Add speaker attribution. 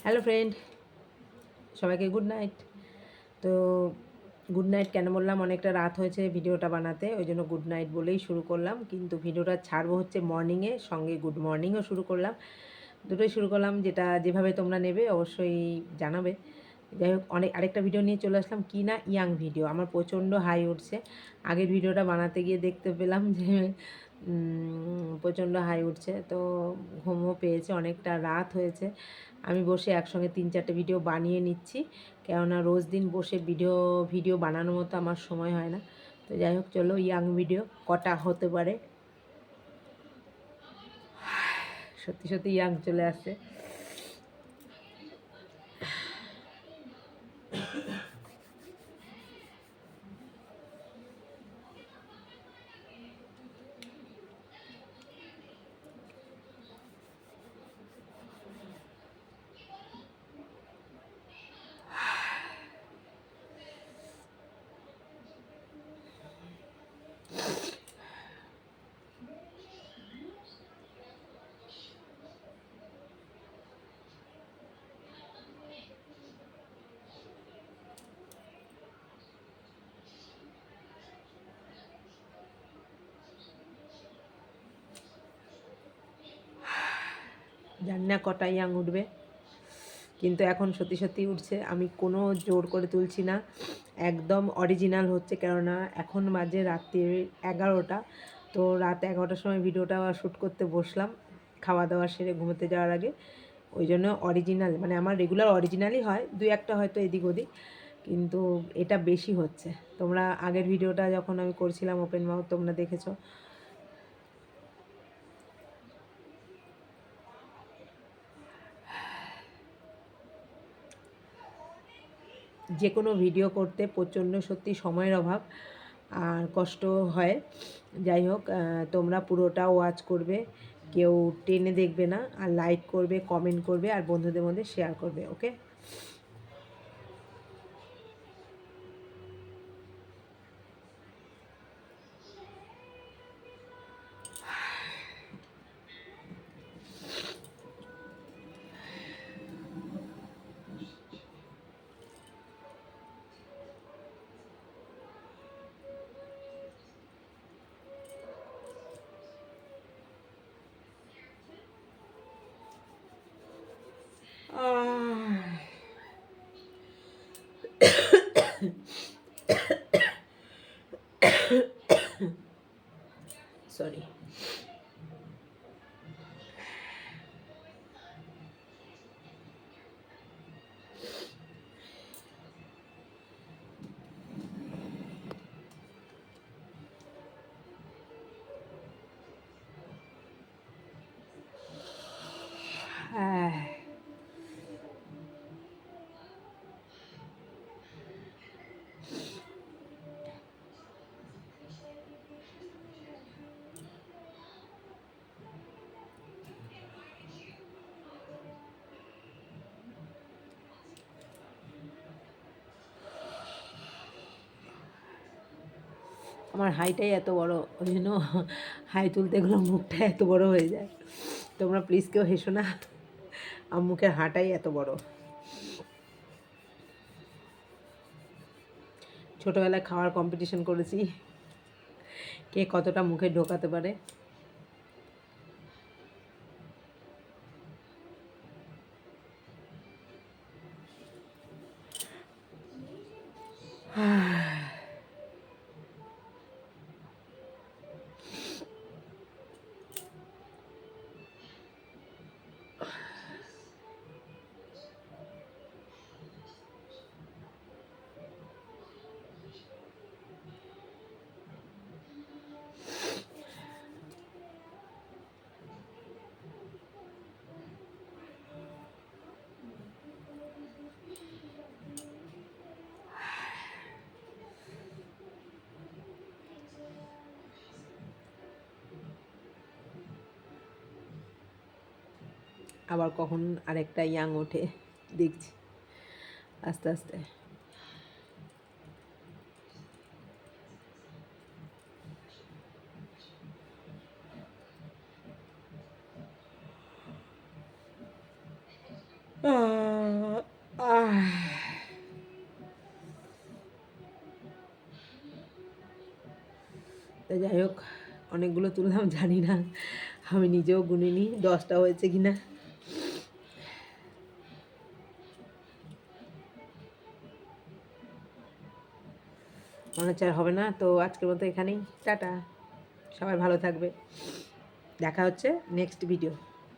Speaker 1: Hello friend, সবাইকে good night. তো good night কেন বললাম, অনেকটা রাত হয়েছে ভিডিওটা বানাতে, ওই জন্য গুড নাইট বলেই শুরু করলাম। কিন্তু ভিডিওটা ছাড়বো হচ্ছে মর্নিংয়ে, সঙ্গে গুড মর্নিংও শুরু করলাম, দুটোই শুরু করলাম। যেটা যেভাবে তোমরা নেবে অবশ্যই জানাবে। যাই হোক, আরেকটা ভিডিও নিয়ে চলে আসলাম, কি না ইয়াং ভিডিও। আমার প্রচণ্ড হাই উঠছে। আগের ভিডিওটা বানাতে গিয়ে দেখতে পেলাম যে প্রচণ্ড হাই উঠছে। তো ঘুমও পেয়েছে, অনেকটা রাত হয়েছে। আমি বসে একসঙ্গে 3-4টে ভিডিও বানিয়ে নিচ্ছি, কেননা রোজ দিন বসে ভিডিও বানানোর মতো আমার সময় হয় না। তো যাই হোক, চলো ইয়াং ভিডিও কটা হতে পারে। সত্যি সত্যি ইয়াং চলে আসছে। জানি না কটা ইয়াং উঠবে, কিন্তু এখন সত্যি সত্যি উঠছে। আমি কোনো জোর করে তুলছি না, একদম অরিজিনাল হচ্ছে। কেননা এখন বাজে রাত্রি 11টা। তো রাত 11টার সময় ভিডিওটা শ্যুট করতে বসলাম, খাওয়া দাওয়া সেরে ঘুমোতে যাওয়ার আগে। ওই জন্য অরিজিনাল, মানে আমার রেগুলার অরিজিনালই হয়, 2-1টা হয়তো এদিক ওদিক, কিন্তু এটা বেশি হচ্ছে। তোমরা আগের ভিডিওটা যখন আমি করছিলাম ওপেন মাউথ, তোমরা দেখেছো। যে কোনো ভিডিও করতে প্রচণ্ড সত্যি সময়ের অভাব আর কষ্ট হয়। যাই হোক, তোমরা পুরোটা ওয়াচ করবে, কেউ টেনে দেখবে না, আর লাইক করবে, কমেন্ট করবে, আর বন্ধুদের মধ্যে শেয়ার করবে। ওকে? সরি। হ্যাঁ, আমার হাইটাই এত বড়, ওই জন্য হাই তুলতে গেলে মুখটা এত বড় হয়ে যায়। তোমরা প্লিজ কেউ হেসো না, আমার মুখের হাঁটাই এত বড়। ছোটোবেলায় খাওয়ার কম্পিটিশন করেছি, কে কতটা মুখে ঢোকাতে পারে। আবার কখন আরেকটা ইয়াং ওঠে দেখছি আস্তে আস্তে। আহ, আহ। তো যাই হোক, অনেকগুলো তুললাম, জানি না আমি নিজেও গুনিনি 10টা হয়েছে কিনা। মনে হচ্ছে আর হবে না। তো আজকের মতো এখানেই টাটা, সবাই ভালো থাকবে, দেখা হচ্ছে নেক্সট ভিডিও।